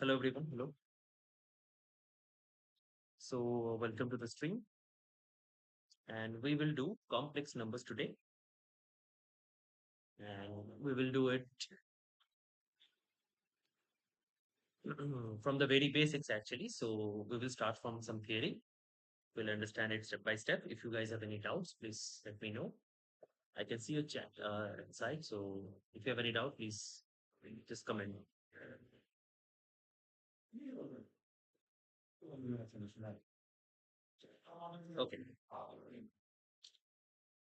Hello everyone. Hello. So welcome to the stream, and we will do complex numbers today, and we will do it from the very basics actually. So we will start from some theory. We'll understand it step by step. If you guys have any doubts, please let me know. I can see your chat inside. So if you have any doubt, please just comment. Okay.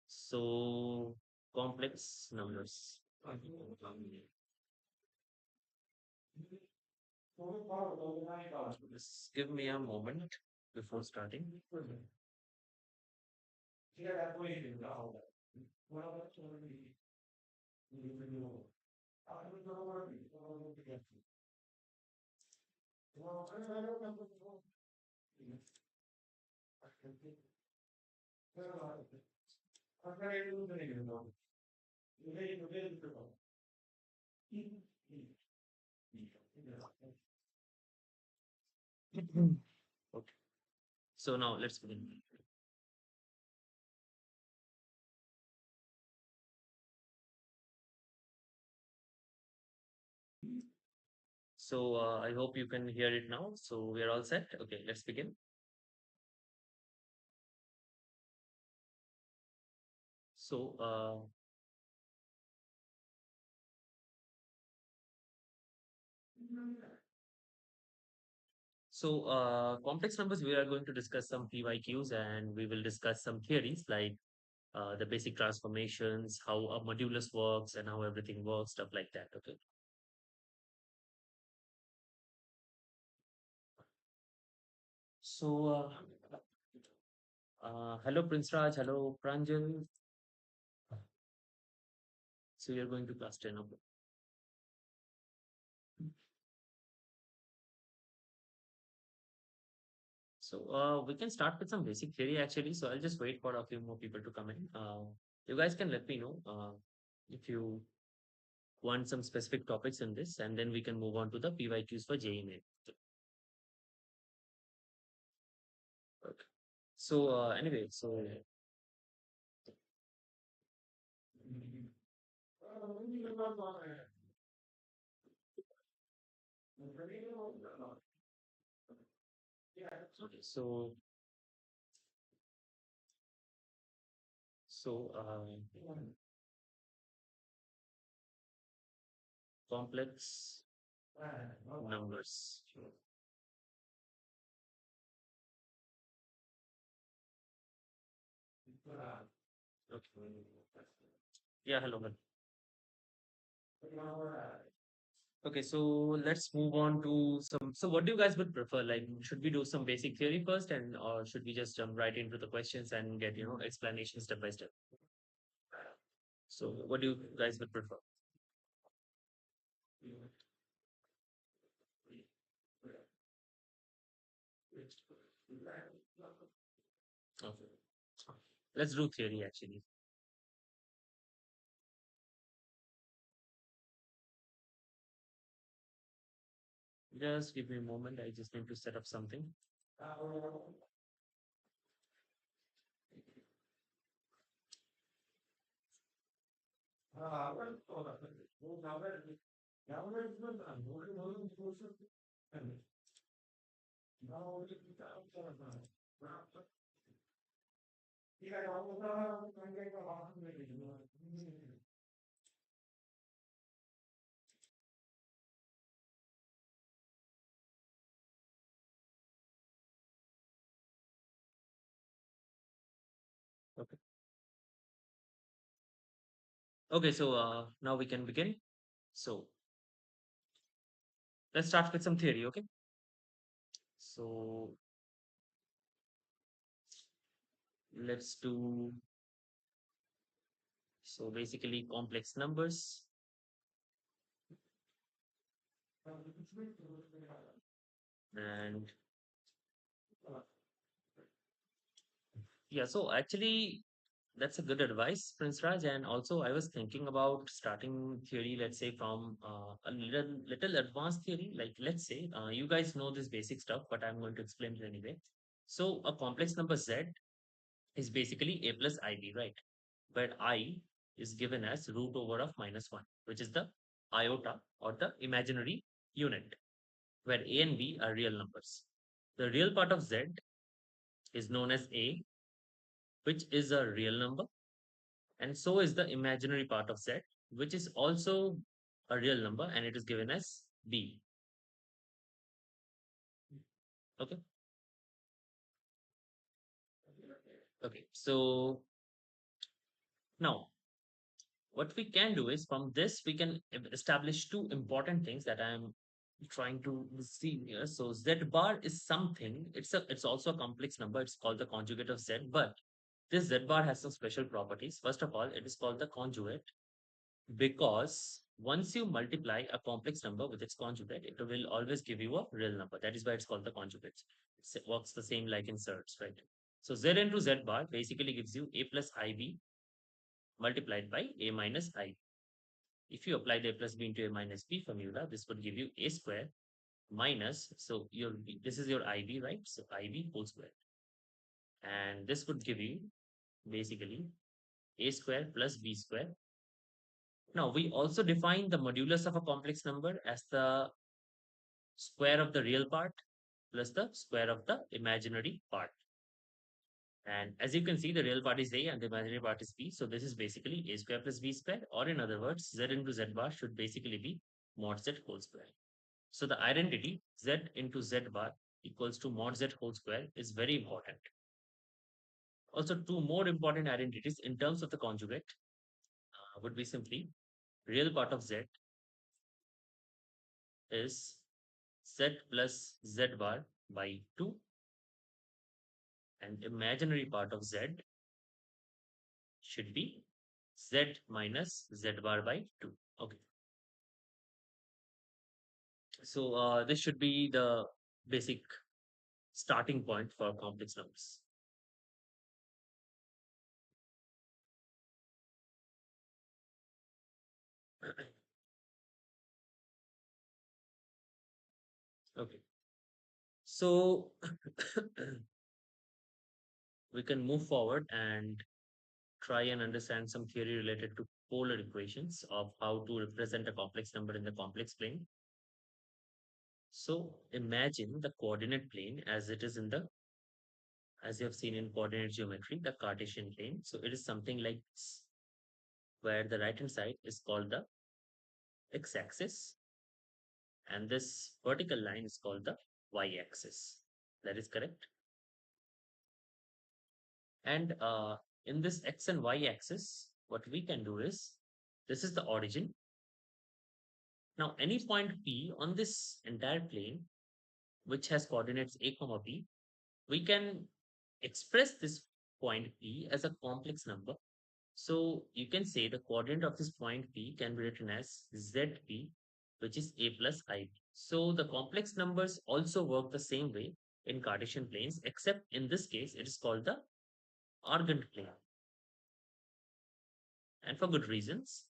So complex numbers. Just give me a moment before starting. Okay. So now let's begin. So I hope you can hear it now. So we are all set. Okay, let's begin. So complex numbers, we are going to discuss some PYQs and we will discuss some theories like the basic transformations, how a modulus works and how everything works, stuff like that. Okay. So hello Prince Raj, hello Pranjal. So you're going to class 10. Okay. So we can start with some basic theory actually. So I'll just wait for a few more people to come in. You guys can let me know if you want some specific topics in this, and then we can move on to the PYQs for JEE. Okay. So anyway, so okay, so complex numbers. Okay. Yeah, hello. Okay, so let's move on to some. So, what do you guys would prefer? Like, should we do some basic theory first, and or should we just jump right into the questions and get explanation step by step? So, what do you guys would prefer? Okay, let's do theory actually. Just give me a moment. I just need to set up something. Okay. Okay. So now we can begin. So let's start with some theory. Okay. So let's do so basically complex numbers. And yeah, so actually That's a good advice, Prince Raj. And also, I was thinking about starting theory, let's say from a little advanced theory. Like, let's say you guys know this basic stuff, but I'm going to explain it anyway. So, a complex number z is basically a plus ib, right? Where I is given as root over of -1, which is the iota or the imaginary unit, where a and b are real numbers. The real part of z is known as a, which is a real number, and so is the imaginary part of z, which is also a real number, and it is given as b. Okay. Okay. So now what we can do is from this we can establish two important things that I'm trying to see here. So z bar is something. It's also a complex number. It's called the conjugate of z, but this z bar has some special properties. First of all, it is called the conjugate because once you multiply a complex number with its conjugate, it will always give you a real number. That is why it's called the conjugate. It works the same like in surds, right? So z into z bar basically gives you a plus ib multiplied by a minus I. If you apply the a plus b into a minus b formula, this would give you a square minus, so your this is your ib, right? So ib whole square. And this would give you basically a square plus b square. Now we also define the modulus of a complex number as the square of the real part plus the square of the imaginary part. And as you can see, the real part is a and the imaginary part is b. So this is basically a square plus b square, or in other words, z into z bar should basically be mod z whole square. So the identity z into z bar equals to mod z whole square is very important. Also, two more important identities in terms of the conjugate would be simply real part of z is z plus z bar by 2, and imaginary part of z should be z minus z bar by 2. Okay. So this should be the basic starting point for complex numbers. Okay. So we can move forward and try and understand some theory related to polar equations of how to represent a complex number in the complex plane. So imagine the coordinate plane as it is in the, as you have seen in coordinate geometry, the Cartesian plane. So it is something like this, where the right hand side is called the x-axis, and this vertical line is called the y-axis. That is correct. And in this x and y axis, what we can do is, this is the origin. Now, any point P on this entire plane, which has coordinates a comma b, we can express this point P as a complex number. So you can say the coordinate of this point P can be written as ZP, which is a plus ib. So the complex numbers also work the same way in Cartesian planes, except in this case, it is called the Argand plane. And for good reasons,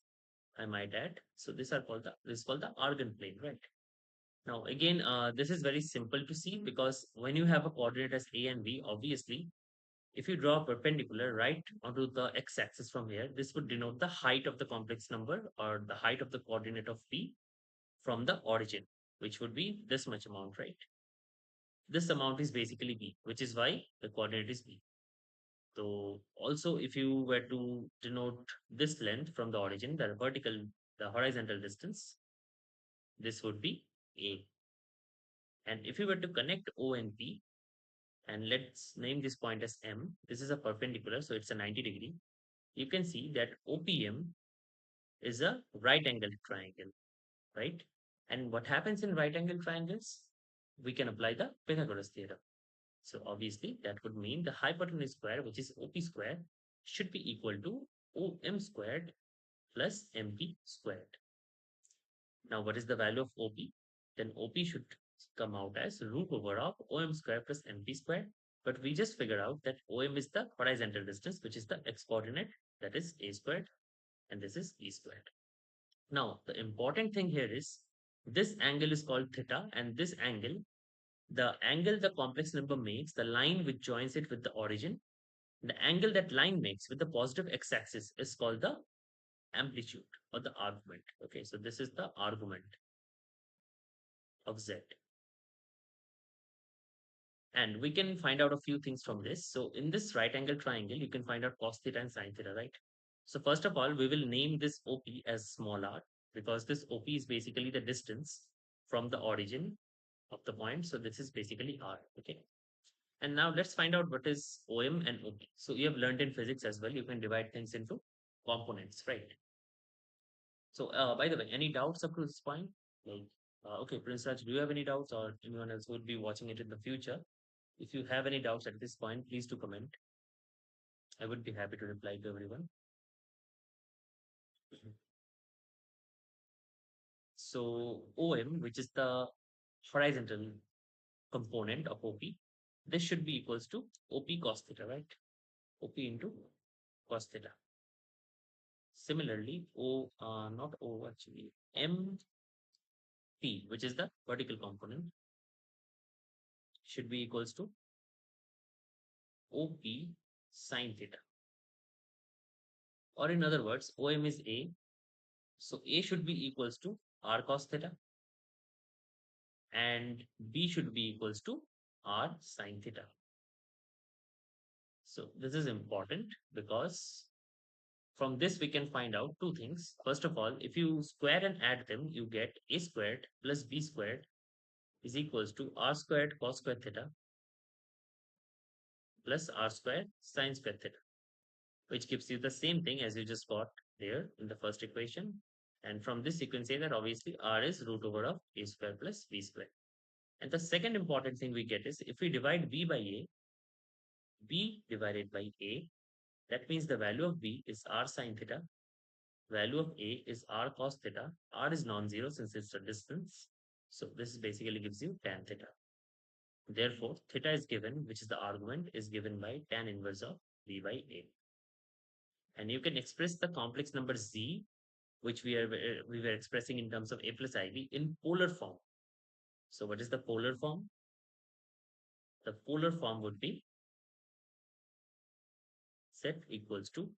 I might add. So this is called the Argand plane, right? Now, again, this is very simple to see because when you have a coordinate as a and b, obviously, if you draw a perpendicular right onto the x-axis from here, this would denote the height of the complex number or the height of the coordinate of p from the origin, which would be this much amount, right? This amount is basically b, which is why the coordinate is b. So also, if you were to denote this length from the origin, the horizontal distance, this would be a. And if you were to connect O and P, and let's name this point as M, this is a perpendicular, so it's a 90-degree. You can see that OPM is a right angled triangle, right? And what happens in right angled triangles? We can apply the Pythagoras theorem. So obviously that would mean the hypotenuse square, which is OP square, should be equal to OM squared plus MP squared. Now, what is the value of OP? Then OP should come out as root over of OM square plus MP square, but we just figure out that OM is the horizontal distance, which is the x coordinate, that is a squared, and this is b squared. Now, the important thing here is this angle is called theta, and this angle, the angle the complex number makes, the line which joins it with the origin, the angle that line makes with the positive x-axis is called the amplitude or the argument. Okay, so this is the argument of z. And we can find out a few things from this. So in this right angle triangle, you can find out cos theta and sin theta, right? So first of all, we will name this OP as small r, because this OP is basically the distance from the origin of the point. So this is basically r, okay? And now let's find out what is OM and OP. So you have learned in physics as well, you can divide things into components, right? So by the way, any doubts up to this point? Like, okay, Prince Raj, do you have any doubts, or anyone else who would be watching it in the future? If you have any doubts at this point, please do comment. I would be happy to reply to everyone. Mhm. So OM, which is the horizontal component of OP, this should be equals to OP cos theta, right? OP into cos theta. Similarly, not O actually, MP, which is the vertical component, should be equals to OP sin theta. Or in other words, OM is A, so A should be equals to R cos theta, and B should be equals to R sin theta. So this is important because from this we can find out two things. First of all, if you square and add them, you get A squared plus B squared is equals to R squared cos square theta plus R squared sin square theta, which gives you the same thing as you just got there in the first equation. And from this, you can say that obviously R is root over of A square plus B square. And the second important thing we get is if we divide B by A, B divided by A, that means the value of B is R sin theta, value of A is R cos theta. R is non-zero since it's a distance. So this basically gives you tan theta. Therefore, theta is given, which is the argument, is given by tan inverse of B by A. And you can express the complex number Z, which we were expressing in terms of A plus IB, in polar form. So what is the polar form? The polar form would be Z equals to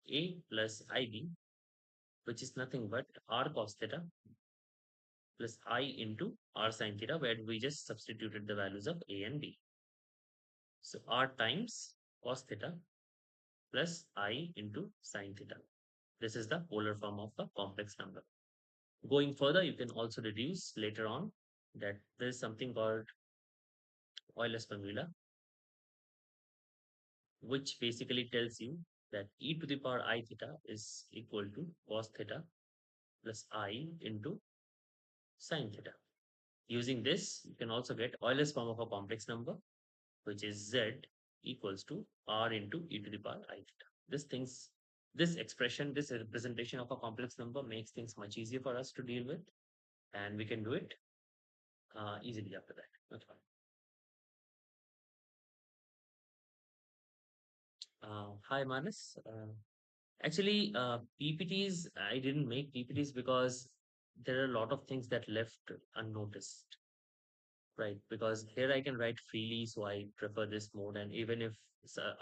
A plus IB, which is nothing but R cos theta plus I into R sin theta, where we just substituted the values of A and B. So R times cos theta plus I into sin theta. This is the polar form of the complex number. Going further, you can also deduce later on that there is something called Euler's formula, which basically tells you that e to the power I theta is equal to cos theta plus I into sin theta. Using this, you can also get Euler's form of a complex number, which is z equals to r into e to the power I theta. This expression, this representation of a complex number makes things much easier for us to deal with, and we can do it easily after that. Okay. Hi, Manas. Actually, PPTs, I didn't make PPTs because there are a lot of things that left unnoticed, right? Because here I can write freely, so I prefer this mode. And even if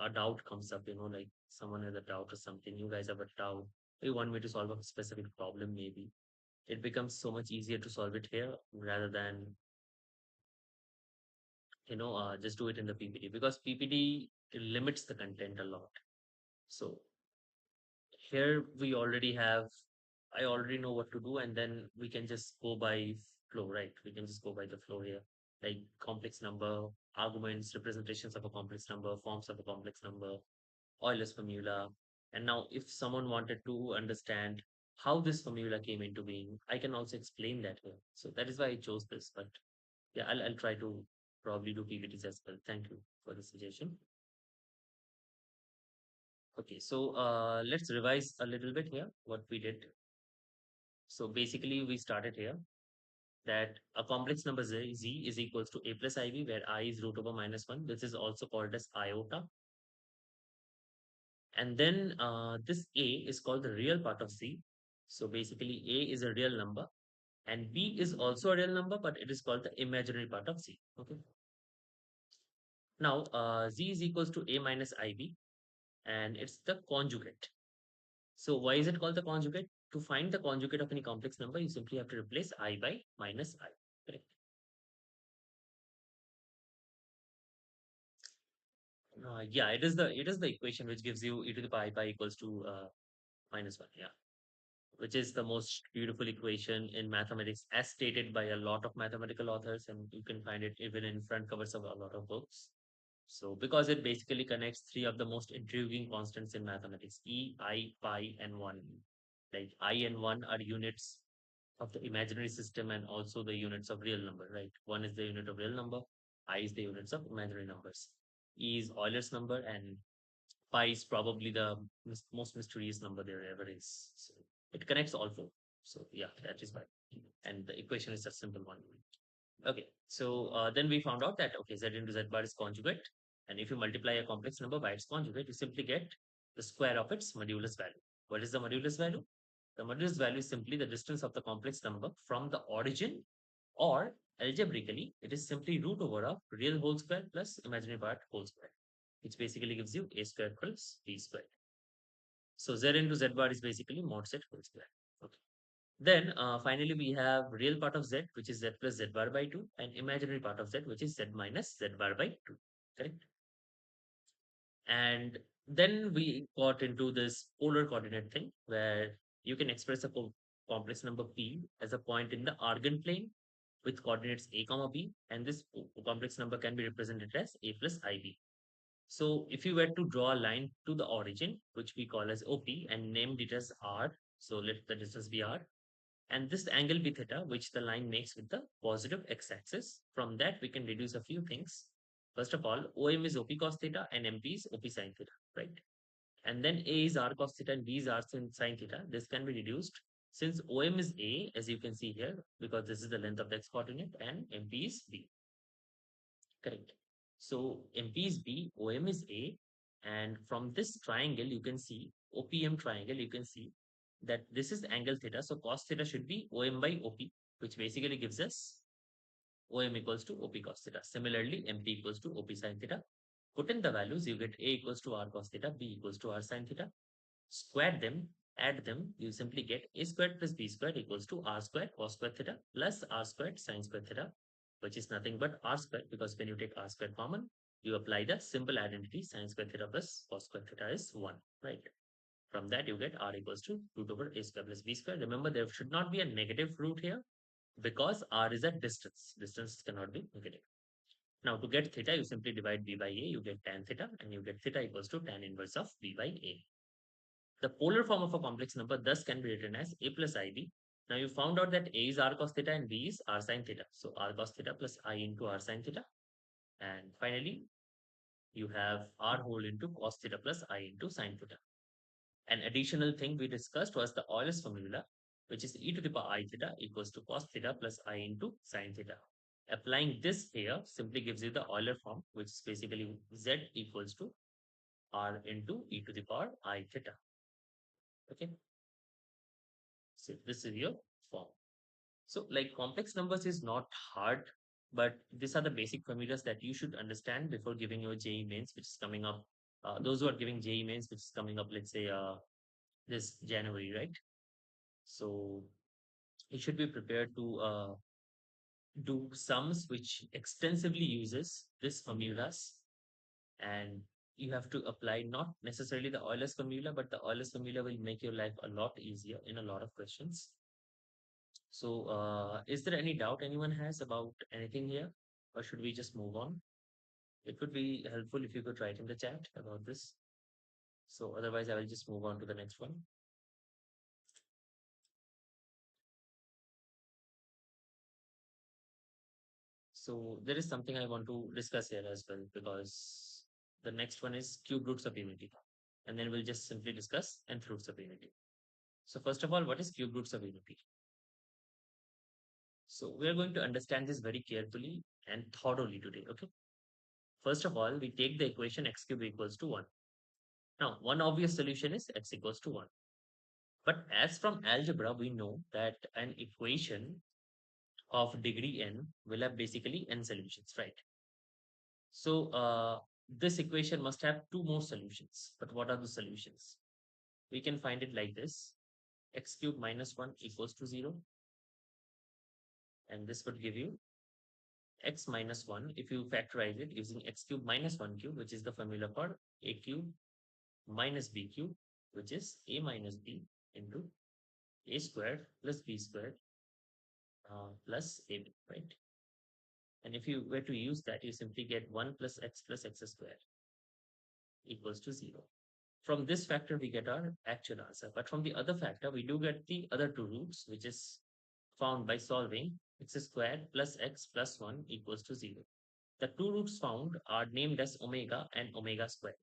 a doubt comes up, like someone has a doubt or something, you guys have a doubt, you want me to solve a specific problem, maybe it becomes so much easier to solve it here rather than, just do it in the PPT, because PPT limits the content a lot. So here we already have, I already know what to do, and then we can just go by flow, right? We can just go by the flow here, like complex number, arguments, representations of a complex number, forms of a complex number, Euler's formula. And now if someone wanted to understand how this formula came into being, I can also explain that here. So that is why I chose this. But yeah, I'll try to probably do PPTs as well. Thank you for the suggestion. Okay, so let's revise a little bit here what we did. So basically we started here. that a complex number z is equals to a plus iv, where I is root over minus 1. This is also called as iota. And then this a is called the real part of z. So basically, a is a real number, and b is also a real number, but it is called the imaginary part of z. Okay. Now, z is equals to a minus ib, and it's the conjugate. So why is it called the conjugate? To find the conjugate of any complex number, you simply have to replace I by minus I. Correct. Yeah, it is the equation which gives you e to the pi equals to minus 1. Yeah, which is the most beautiful equation in mathematics, as stated by a lot of mathematical authors, and you can find it even in front covers of a lot of books. So because it basically connects three of the most intriguing constants in mathematics: e, I, pi, and 1. Like I and 1 are units of the imaginary system and also the units of real number, right? One is the unit of real number, I is the units of imaginary numbers. E is Euler's number, and pi is probably the most mysterious number there ever is. So it connects all four. So yeah, that is why. And the equation is a simple one. Okay, so then we found out that okay, z into z bar is conjugate, and if you multiply a complex number by its conjugate, you simply get the square of its modulus value. What is the modulus value? The modulus value is simply the distance of the complex number from the origin, or algebraically, it is simply root over of real whole square plus imaginary part whole square, which basically gives you a square plus b square. So z into z bar is basically mod z whole square. Okay. Then finally we have real part of z, which is z plus z bar by 2, and imaginary part of z, which is z minus z bar by 2. Correct? And then we got into this polar coordinate thing where you can express a complex number p as a point in the Argand plane with coordinates a comma b, and this complex number can be represented as a plus ib. So if you were to draw a line to the origin, which we call as OP, and named it as R, so let the distance be R, and this angle be theta, which the line makes with the positive x-axis. From that, we can deduce a few things. First of all, OM is OP cos theta and MP is OP sin theta, right? And then A is R cos theta and B is R sin theta. This can be reduced since OM is A, as you can see here, because this is the length of the x coordinate, and MP is B. Correct. So MP is B, OM is A, and from this triangle, you can see OPM triangle, you can see that this is angle theta. So cos theta should be OM by OP, which basically gives us OM equals to OP cos theta. Similarly, MP equals to OP sin theta. Put in the values, you get A equals to R cos theta, B equals to R sin theta. Square them, add them, you simply get A squared plus B squared equals to R squared cos squared theta plus R squared sin squared theta, which is nothing but R squared, because when you take R squared common, you apply the simple identity sin squared theta plus cos squared theta is 1, right? From that, you get R equals to root over A squared plus B squared. Remember, there should not be a negative root here because R is a distance. Distance cannot be negative. Now, to get theta, you simply divide B by A, you get tan theta, and you get theta equals to tan inverse of B by A. The polar form of a complex number thus can be written as a plus ib. Now you found out that a is r cos theta and b is r sin theta. So r cos theta plus I into r sin theta. And finally, you have r whole into cos theta plus I into sin theta. An additional thing we discussed was the Euler's formula, which is e to the power I theta equals to cos theta plus I into sin theta. Applying this here simply gives you the Euler form, which is basically z equals to r into e to the power I theta. Okay. So this is your form. So like complex numbers is not hard, but these are the basic formulas that you should understand before giving your JEE mains, which is coming up. Those who are giving JEE mains, which is coming up, let's say this January, right? So you should be prepared to do sums which extensively uses this formulas, and you have to apply not necessarily the Euler's formula, but the Euler's formula will make your life a lot easier in a lot of questions. So, is there any doubt anyone has about anything here, or should we just move on? It would be helpful if you could write in the chat about this. So, otherwise, I will just move on to the next one. So, there is something I want to discuss here as well, because the next one is cube roots of unity, and then we'll just simply discuss nth roots of unity. So, first of all, what is cube roots of unity? So we are going to understand this very carefully and thoroughly today. Okay. First of all, we take the equation x cube equals to 1. Now, one obvious solution is x equals to 1. But as from algebra, we know that an equation of degree n will have basically n solutions, right? So this equation must have two more solutions. But what are the solutions? We can find it like this: x cube minus 1 equals to 0. And this would give you x minus 1. If you factorize it using x cube minus 1 cube, which is the formula for a cube minus b cube, which is a minus b into a squared plus b squared plus ab, right? And if you were to use that, you simply get 1 plus x squared equals to 0. From this factor, we get our actual answer. But from the other factor, we do get the other two roots, which is found by solving x squared plus x plus 1 equals to 0. The two roots found are named as omega and omega squared.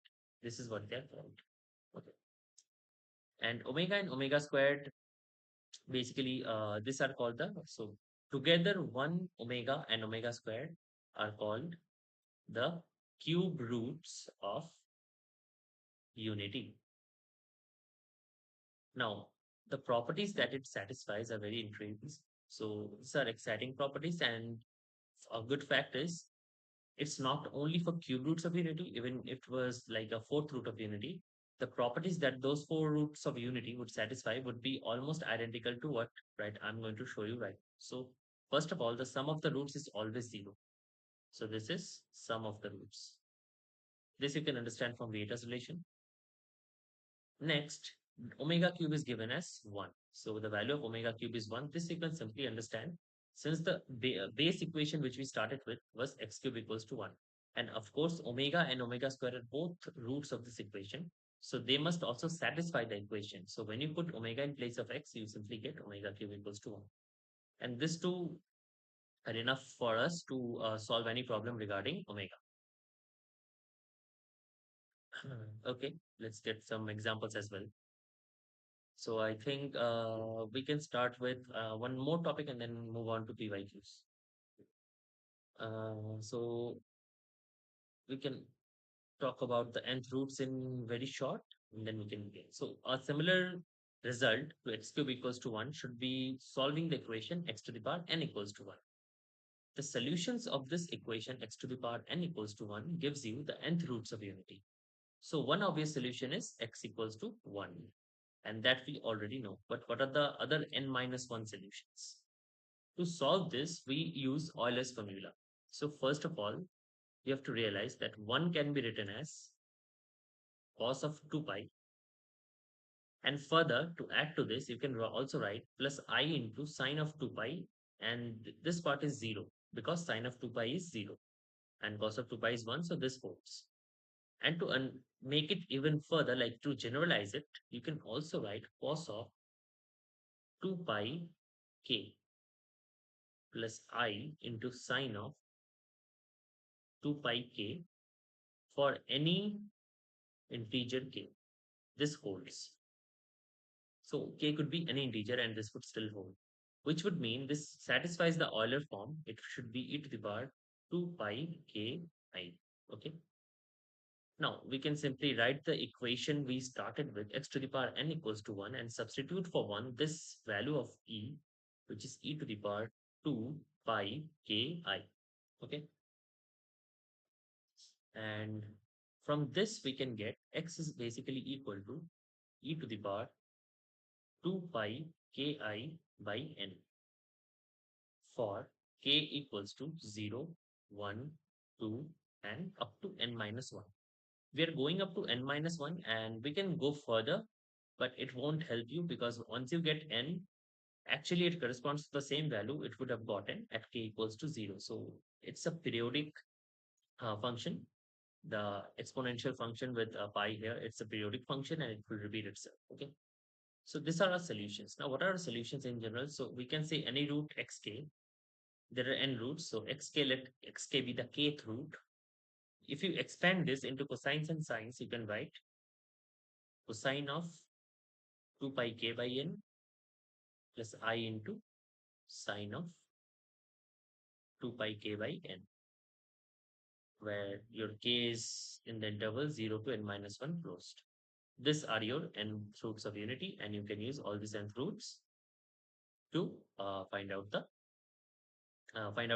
This is what they're called. Okay. And omega squared, basically, these are called so together 1 omega and omega squared are called the cube roots of unity. Now, the properties that it satisfies are very intriguing. So these are exciting properties, and a good fact is it's not only for cube roots of unity, even if it was like a fourth root of unity, the properties that those four roots of unity would satisfy would be almost identical to what, right, I'm going to show you, right? So first of all, the sum of the roots is always 0. So this is sum of the roots. This you can understand from Vieta's relation. Next, omega cube is given as 1. So the value of omega cube is 1. This you can simply understand since the base equation which we started with was x cube equals to 1. And of course, omega and omega square are both roots of this equation. So they must also satisfy the equation. So when you put omega in place of x, you simply get omega cube equals to 1. And this two are enough for us to solve any problem regarding omega. Okay, let's get some examples as well. So I think we can start with one more topic and then move on to PYQs. So we can talk about the nth roots in very short, and then we can begin. So a similar result to x cube equals to 1 should be solving the equation x to the power n equals to 1. The solutions of this equation x to the power n equals to 1 gives you the nth roots of unity. So one obvious solution is x equals to 1. And that we already know. But what are the other n minus 1 solutions? To solve this, we use Euler's formula. So first of all, you have to realize that 1 can be written as cos of 2 pi. And further, to add to this, you can also write plus I into sine of 2 pi. And this part is 0 because sine of 2 pi is 0 and cos of 2 pi is 1. So this holds. And to make it even further, like to generalize it, you can also write cos of 2 pi k plus I into sine of 2 pi k for any integer k. This holds. So k could be any integer and this would still hold, which would mean this satisfies the Euler form. It should be e to the power 2 pi k I. Okay. Now we can simply write the equation we started with x to the power n equals to 1 and substitute for 1 this value of e, which is e to the power 2 pi k I. Okay. And from this, we can get x is basically equal to e to the power 2 pi ki by n for k equals to 0, 1, 2, and up to n minus 1. We are going up to n minus 1 and we can go further, but it won't help you because once you get n, actually it corresponds to the same value it would have gotten at k equals to 0. So it's a periodic function. The exponential function with pi here, it's a periodic function and it will repeat itself. Okay. So these are our solutions. Now, what are our solutions in general? So we can say any root xk. There are n roots. So xk, let xk be the kth root. If you expand this into cosines and sines, you can write cosine of 2 pi k by n plus I into sine of 2 pi k by n, where your k is in the interval 0 to n minus 1 closed. These are your nth roots of unity, and you can use all these nth roots to find out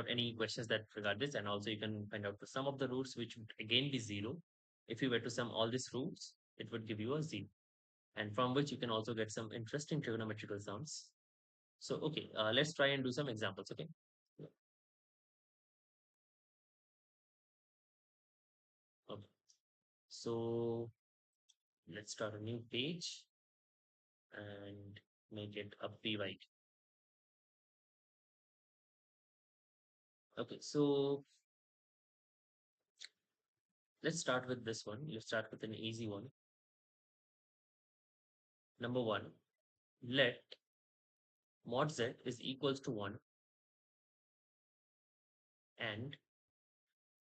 any questions that regard this, and also you can find out the sum of the roots, which would again be 0. If you were to sum all these roots, it would give you a 0, and from which you can also get some interesting trigonometrical sums. So, okay, let's try and do some examples, okay? Okay. So, let's start a new page and make it a PYQ. Okay, so let's start with this one. Let's start with an easy one. Number one, let mod z is equals to 1, and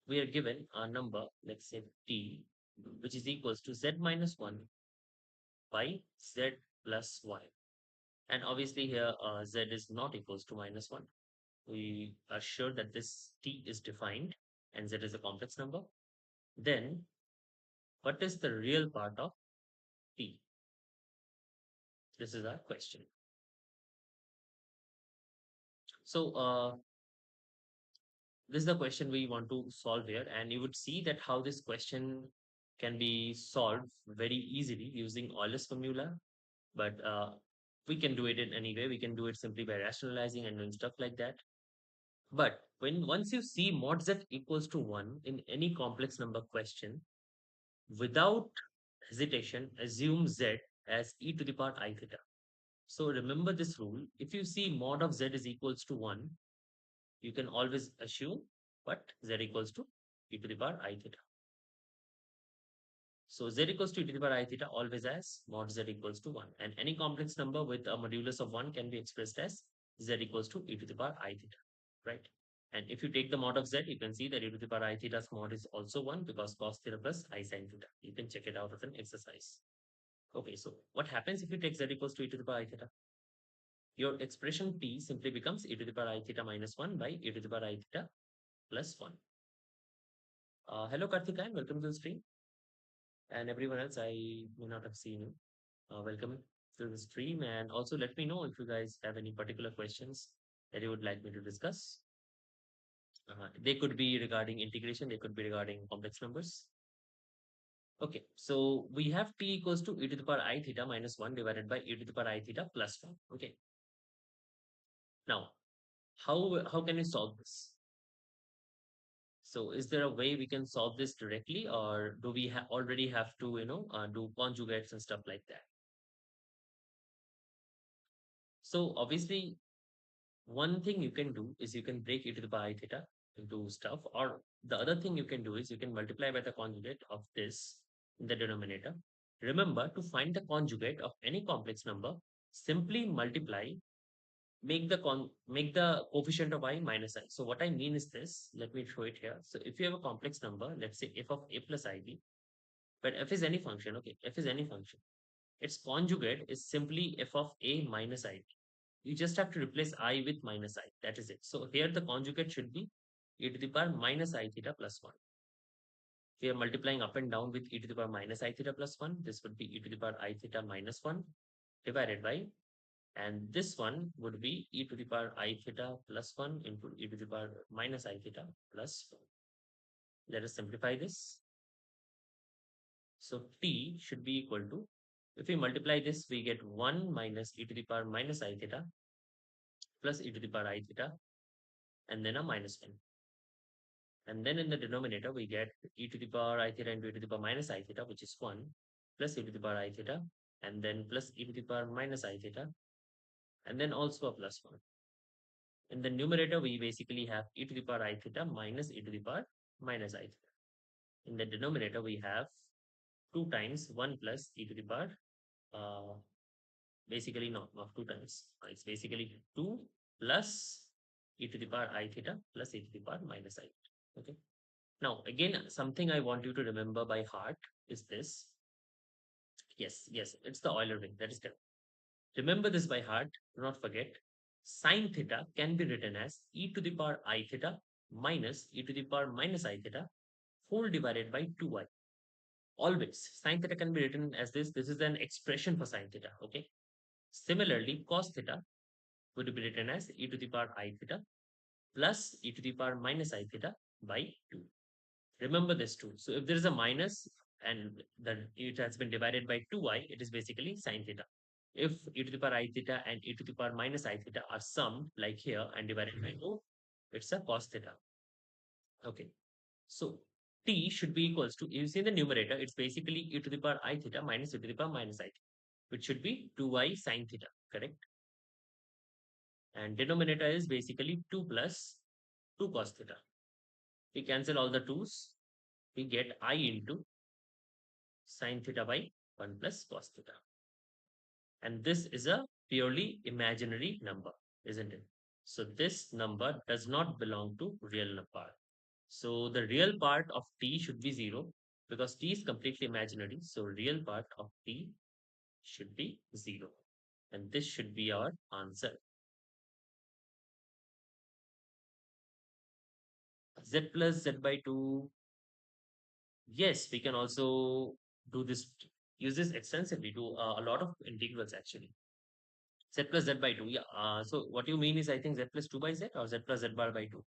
we are given a number, let's say t, which is equals to z minus 1 by z plus y. And obviously here z is not equals to minus 1. We are sure that this t is defined and z is a complex number. Then what is the real part of t? This is our question. So this is the question we want to solve here, and you would see that how this question can be solved very easily using Euler's formula. But we can do it in any way. We can do it simply by rationalizing and doing stuff like that. But once you see mod z equals to 1 in any complex number question, without hesitation, assume z as e to the power I theta. So remember this rule. If you see mod of z is equals to 1, you can always assume what z equals to e to the power I theta. So z equals to e to the power I theta always as mod z equals to 1. And any complex number with a modulus of 1 can be expressed as z equals to e to the power I theta, right? And if you take the mod of z, you can see that e to the power I theta's mod is also 1 because cos theta plus I sin theta. You can check it out as an exercise. Okay, so what happens if you take z equals to e to the power I theta? Your expression t simply becomes e to the power I theta minus 1 by e to the power I theta plus 1. Hello Karthika, and welcome to the stream. And everyone else, I may not have seen you. Welcome to the stream, and also let me know if you guys have any particular questions that you would like me to discuss. They could be regarding integration, they could be regarding complex numbers. Okay, so we have t equals to e to the power I theta minus 1 divided by e to the power I theta plus 1. Okay. Now, how can we solve this? So is there a way we can solve this directly, or do we already have to, do conjugates and stuff like that? So obviously, one thing you can do is you can break e to the power I theta into stuff, or the other thing you can do is you can multiply by the conjugate of this in the denominator. Remember, to find the conjugate of any complex number, simply multiply, make the coefficient of I minus I. So what I mean is this, let me show it here. So if you have a complex number, let's say f of a plus ib, but f is any function, okay, f is any function. Its conjugate is simply f of a minus ib. You just have to replace I with minus I. That is it. So here the conjugate should be e to the power minus I theta plus 1. We are multiplying up and down with e to the power minus I theta plus 1. This would be e to the power I theta minus 1 divided by, and this one would be e to the power I theta plus 1 into e to the power minus I theta plus 4. Let us simplify this. So t should be equal to, if we multiply this, we get 1 minus e to the power minus I theta plus e to the power I theta, and then a minus 1. And then in the denominator, we get e to the power I theta into e to the power minus I theta, which is 1, plus e to the power I theta, and then plus e to the power minus I theta, and then also a plus 1. In the numerator, we basically have e to the power I theta minus e to the power minus I theta. In the denominator, we have 2 times 1 plus e to the power, basically not 2 times. It's basically 2 plus e to the power I theta plus e to the power minus I theta. Okay. Now, again, something I want you to remember by heart is this. Yes, it's the Euler ring. That is correct. Remember this by heart. Do not forget. Sine theta can be written as e to the power I theta minus e to the power minus I theta whole divided by 2I. Always, sine theta can be written as this. This is an expression for sine theta. Okay. Similarly, cos theta would be written as e to the power I theta plus e to the power minus I theta by 2. Remember this too. So if there is a minus and that it has been divided by 2I, it is basically sine theta. If e to the power I theta and e to the power minus I theta are summed like here and divided by 2, it's a cos theta. Okay. So t should be equals to, you see in the numerator, it's basically e to the power I theta minus e to the power minus I theta, which should be 2I sine theta, correct? And denominator is basically 2 plus 2 cos theta. We cancel all the 2's. We get I into sine theta by 1 plus cos theta. And this is a purely imaginary number, isn't it? So this number does not belong to real part. So the real part of t should be 0 because t is completely imaginary. So real part of t should be 0. And this should be our answer. Z plus z by 2. Yes, we can also do this, use this extensively to a lot of integrals actually. Z plus z by 2. Yeah. So what you mean is, I think z plus 2 by z or z plus z bar by 2.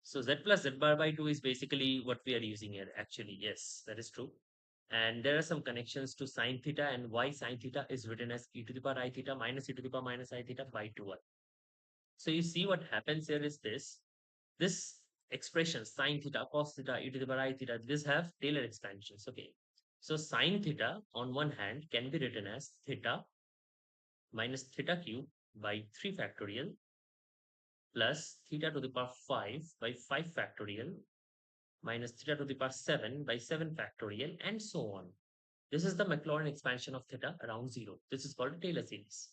So z plus z bar by 2 is basically what we are using here. Actually, yes, that is true. And there are some connections to sine theta and why sine theta is written as e to the power I theta minus e to the power minus I theta by 2I. So you see what happens here is this expression sine theta, cos theta, e to the power I theta, this have Taylor expansions. Okay. So sine theta on one hand can be written as theta minus theta cube by 3 factorial plus theta to the power 5 by 5 factorial minus theta to the power 7 by 7 factorial and so on. This is the Maclaurin expansion of theta around 0. This is called Taylor series.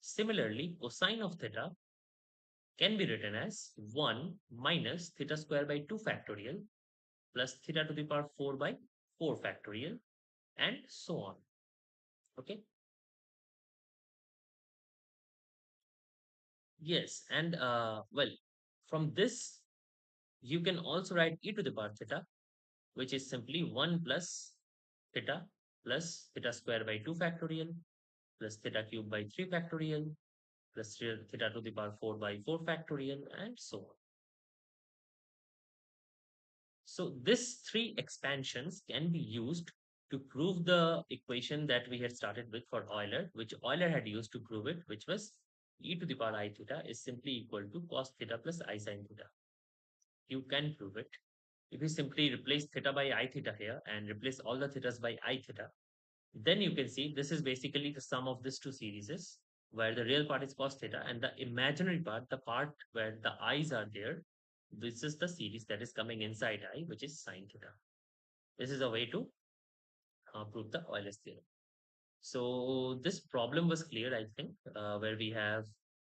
Similarly, cosine of theta can be written as 1 minus theta square by 2 factorial plus theta to the power 4 by 4 factorial and so on. Okay. Yes. And well, from this, you can also write e to the power theta, which is simply 1 plus theta square by 2 factorial plus theta cube by 3 factorial plus theta to the power 4 by 4 factorial and so on. So these three expansions can be used to prove the equation that we had started with for Euler, which Euler had used to prove it, which was e to the power I theta is simply equal to cos theta plus I sin theta. You can prove it. If you simply replace theta by I theta here and replace all the thetas by I theta, then you can see this is basically the sum of these two series, where the real part is cos theta and the imaginary part, the part where the i's are there, this is the series that is coming inside I, which is sine theta. This is a way to prove the Euler's theorem. So this problem was clear, I think, where we have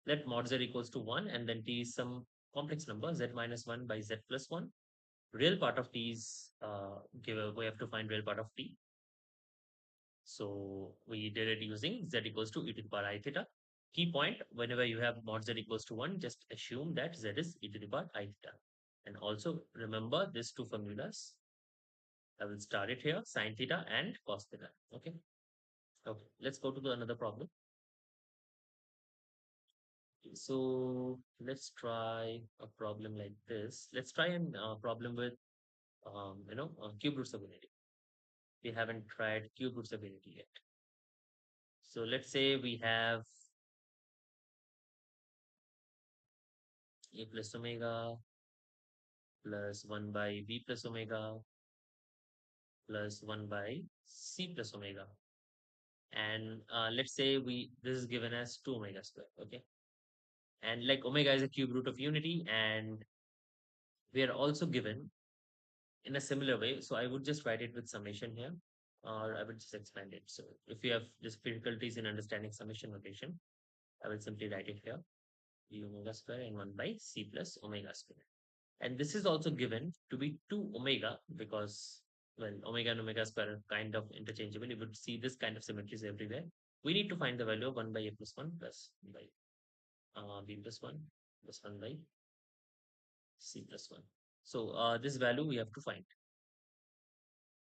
let mod z equals to 1 and then t is some complex number z minus 1 by z plus 1. Real part of t is we have to find real part of t. So we did it using z equals to e to the power I theta. Key point, whenever you have mod z equals to 1, just assume that z is e to the power I theta. And also remember these two formulas. I will start it here, sine theta and cos theta. Okay. Okay. Let's go to another problem. So let's try a problem like this. Let's try a problem with, cube roots ability. We haven't tried cube roots ability yet. So let's say we have a plus omega plus 1 by b plus omega plus 1 by c plus omega. And let's say this is given as 2 omega square. Okay. And like omega is a cube root of unity, and we are also given in a similar way. So I would just write it with summation here, or I would just expand it. So if you have difficulties in understanding summation notation, I will simply write it here, b omega square and 1 by c plus omega square. And this is also given to be 2 omega because, well, omega and omega square are kind of interchangeable. You would see this kind of symmetries everywhere. We need to find the value of 1 by a plus 1 plus 1 by. b plus 1 by c plus 1. So this value we have to find.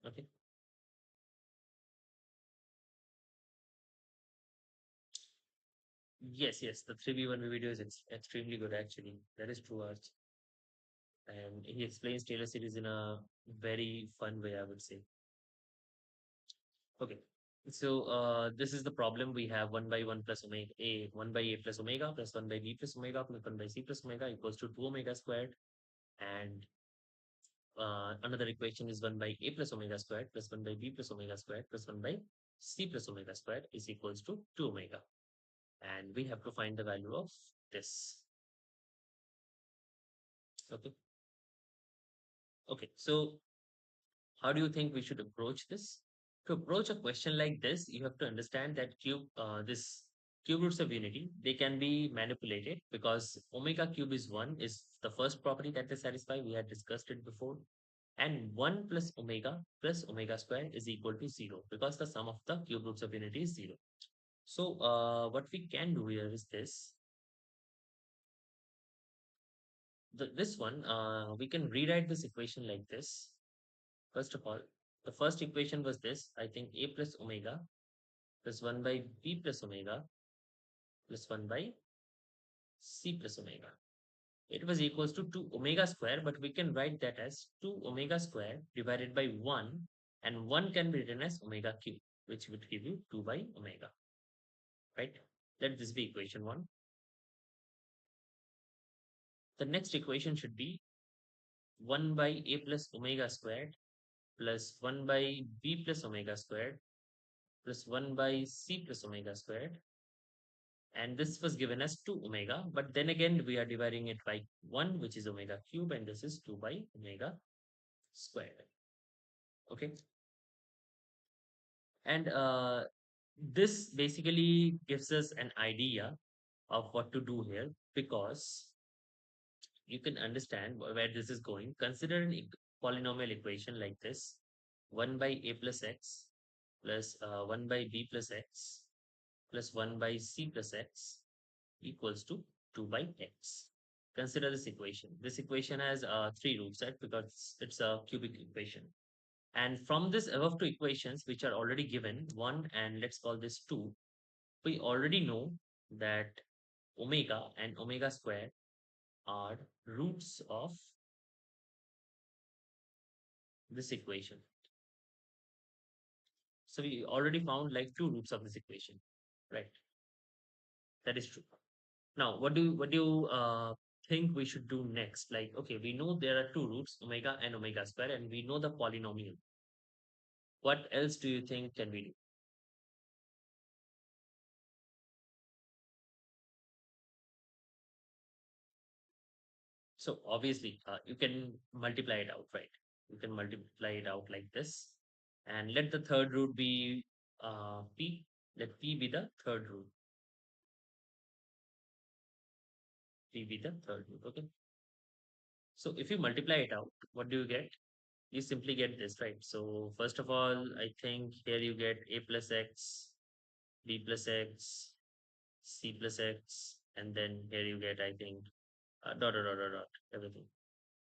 Okay. Yes, the 3v1 video is extremely good actually. That is true, Arch. And he explains Taylor series in a very fun way, I would say. Okay. So this is the problem we have 1 by 1 plus omega a 1 by a plus omega plus 1 by b plus omega plus 1 by c plus omega equals to 2 omega squared. And another equation is 1 by a plus omega squared plus 1 by b plus omega squared plus 1 by c plus omega squared is equals to 2 omega. And we have to find the value of this. Okay. Okay. So how do you think we should approach this? To approach a question like this, you have to understand that this cube roots of unity, they can be manipulated because omega cube is 1 is the first property that they satisfy. We had discussed it before. And 1 plus omega square is equal to 0 because the sum of the cube roots of unity is 0. So what we can do here is this. This one, we can rewrite this equation like this. First of all, the first equation was this, I think a plus omega plus 1 by b plus omega plus 1 by c plus omega. It was equals to 2 omega square, but we can write that as 2 omega square divided by 1, and 1 can be written as omega cube, which would give you 2 by omega, right? Let this be equation 1. The next equation should be 1 by a plus omega squared plus 1 by b plus omega squared plus 1 by c plus omega squared. And this was given as 2 omega, but then again we are dividing it by 1, which is omega cube, and this is 2 by omega squared. Okay. And this basically gives us an idea of what to do here, because you can understand where this is going. Consider an polynomial equation like this: 1 by a plus x plus 1 by b plus x plus 1 by c plus x equals to 2 by x. Consider this equation. This equation has three roots, right? Because it's a cubic equation. And from this above two equations, which are already given, 1 and let's call this 2, we already know that omega and omega square are roots of this equation. So we already found like two roots of this equation, right? That is true. Now, what do you think we should do next? Like, okay, we know there are two roots, omega and omega square, and we know the polynomial. What else do you think can we do? So obviously, you can multiply it out, right? You can multiply it out like this, and let the third root be p. Let p be the third root. P be the third root. Okay. So if you multiply it out, what do you get? You simply get this, right? So first of all, I think here you get a plus x, b plus x, c plus x, and then here you get, I think, dot, everything.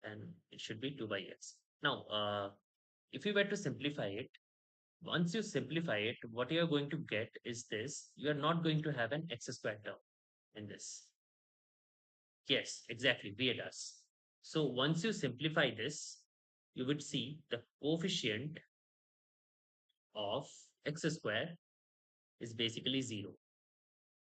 And it should be 2 by x. Now, if you were to simplify it, once you simplify it, what you're going to get is this. You are not going to have an x squared term in this. Yes, exactly, B does. So once you simplify this, you would see the coefficient of x square is basically 0.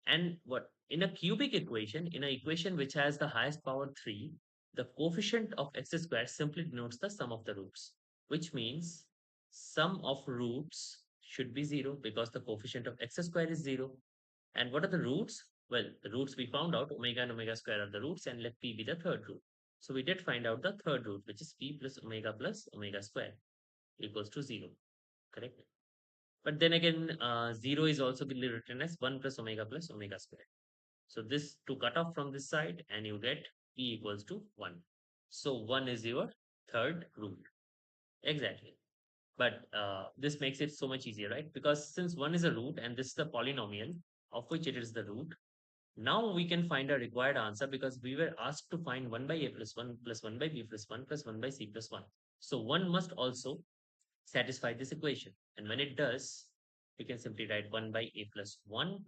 And what in a cubic equation, in an equation which has the highest power 3, the coefficient of x square simply denotes the sum of the roots, which means sum of roots should be 0 because the coefficient of x square is 0. And what are the roots? Well, the roots we found out, omega and omega square are the roots, and let p be the third root. So we did find out the third root, which is p plus omega square equals to 0, correct? But then again, 0 is also written as 1 plus omega square. So this to cut off from this side, and you get p equals to 1. So 1 is your third root. Exactly. But this makes it so much easier, right? Because since 1 is a root and this is the polynomial of which it is the root, Now we can find a required answer because we were asked to find 1 by a plus 1 plus 1 by b plus 1 plus 1 by c plus 1. So 1 must also satisfy this equation. And when it does, we can simply write 1 by a plus 1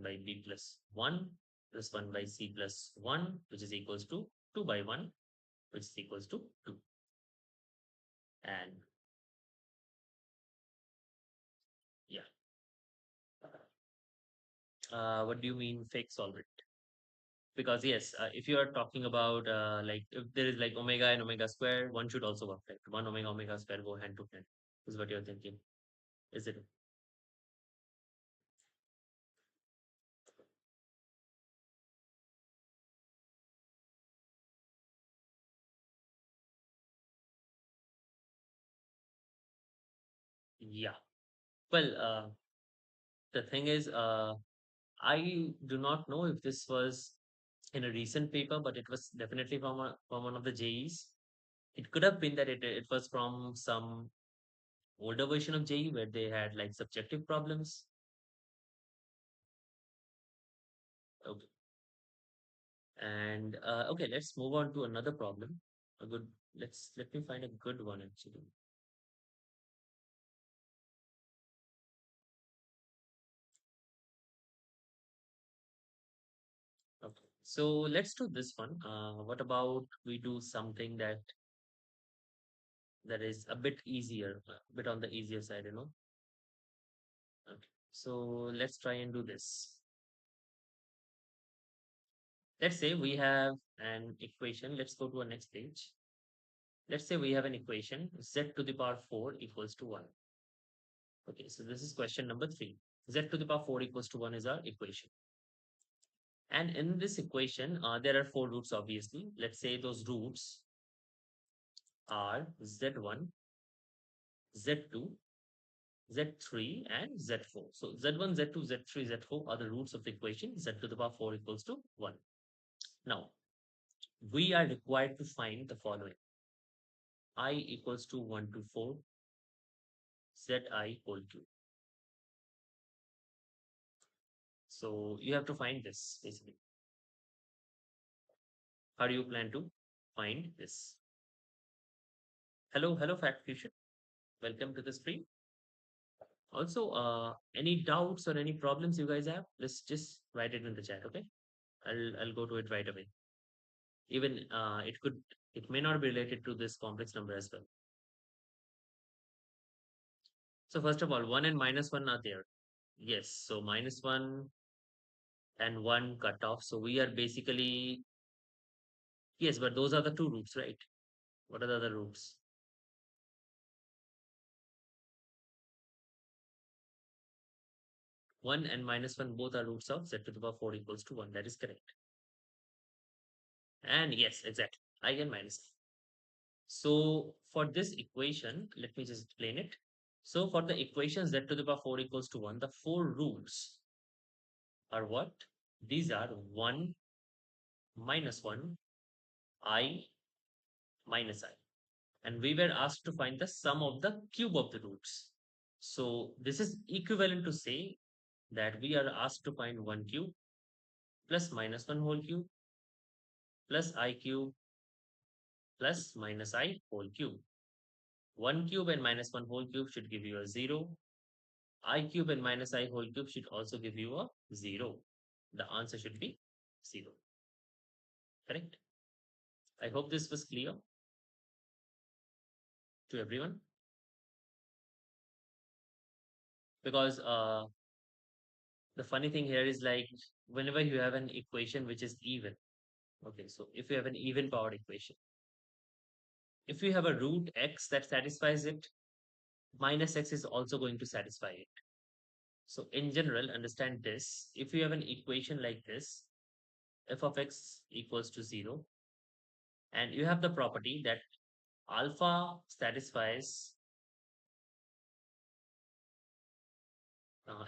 by b plus 1 plus 1 by c plus 1, which is equals to 2 by 1, which is equals to 2. And yeah, what do you mean fake solvent? Because yes, if you are talking about like if there is like omega and omega square, one should also work like one omega omega square go hand to hand. Is what you're thinking, is it? Yeah. Well, the thing is, I do not know if this was in a recent paper, but it was definitely from one of the JEs. It could have been that it was from some older version of JE where they had like subjective problems. Okay. And okay, let's move on to another problem. A good, let me find a good one actually. Okay, so let's do this one. What about we do something that is a bit easier, a bit on the easier side, you know? Okay, so let's try and do this. Let's say we have an equation. Let's go to our next page. Let's say we have an equation z to the power 4 equals to 1. Okay, so this is question number 3. Z to the power 4 equals to 1 is our equation. And in this equation, there are 4 roots, obviously. Let's say those roots are z1, z2, z3, and z4. So z1, z2, z3, z4 are the roots of the equation z to the power 4 equals to 1. Now, we are required to find the following. I equals to 1 to 4, zi whole cube. So you have to find this basically. How do you plan to find this? Hello, hello, Fact Fusion. Welcome to the stream. Also, any doubts or any problems you guys have, let's just write it in the chat, okay? I'll go to it right away. Even it may not be related to this complex number as well. So first of all, 1 and minus 1 are there. Yes, so minus 1 and 1 cut off. So we are basically, yes, but those are the two roots, right? What are the other roots? 1 and minus 1 both are roots of z to the power 4 equals to 1. That is correct. And yes, exactly. Eigen minus. So for this equation, let me just explain it. So for the equation z to the power 4 equals to 1, the four roots are what? These are 1, minus 1, I, minus I. And we were asked to find the sum of the cube of the roots. So this is equivalent to say that we are asked to find 1 cube plus minus 1 whole cube plus I cube plus minus I whole cube. 1 cube and minus 1 whole cube should give you a 0. I cube and minus I whole cube should also give you a 0. The answer should be 0. Correct? I hope this was clear to everyone. Because the funny thing here is like whenever you have an equation which is even, okay, so if you have an even powered equation, if you have a root x that satisfies it, minus x is also going to satisfy it. So in general, understand this. If you have an equation like this, f of x equals to 0, and you have the property that alpha satisfies